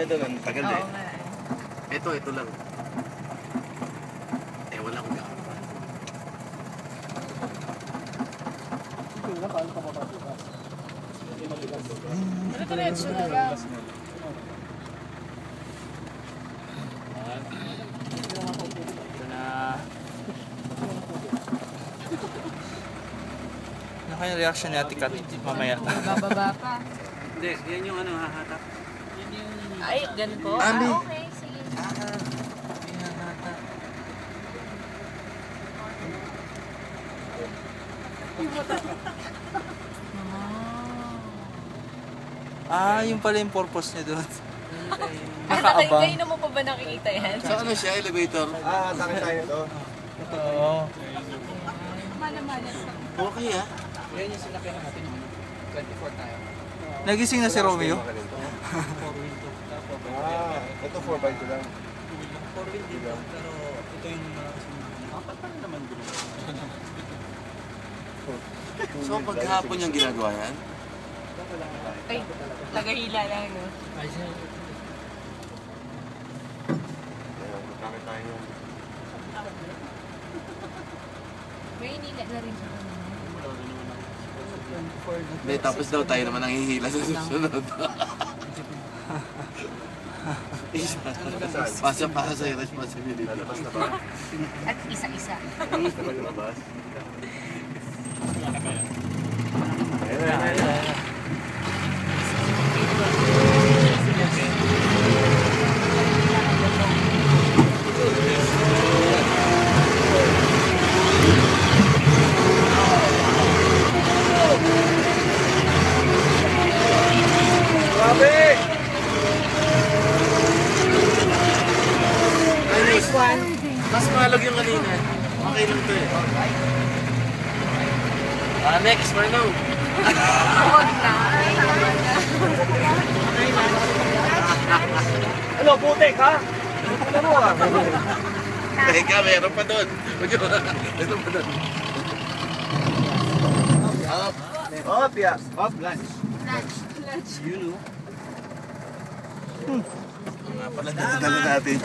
kayo doon. Tagal eh. Ito lang. Wala akong gakapan. Diretso na lang. Ito na. Ano kayong reaction ni Ate Kat mamaya? Bababa pa. Hindi, yan yung hahatak. Ay, ganun po? Ami. Okay, sige. Yung pala yung purpose niya doon. Nakaabang. Kayo mo pa ba nakikita yan? So ano siya, elevator? Sakit tayo to. Oo. Okay ah. Yan yung sinakyan natin. 24 tayo. Nagising na si Romeo? Ito 4x2 lang. 4-wheel din lang, pero ito yung apat pa rin naman gulo. So paghapon yung ginagawa yan? Ay, tagahila lang, no? Sakit tayo. May inila na rin siya. Hindi, tapos daw tayo naman ang hihila sa susunod. Pasa sa'yo responsibility. Lalabas na ba? At isa-isa. Lalabas na ba lumabas? Ayun. Mas malog yung kanina. Okay lang to eh. Next for now. Huwag na. Ano, putik ha? Ano mo ah? Teka, meron pa doon. Meron pa doon. Up. Up, yeah. Up, lunch. You know. Nga pala, dala natin.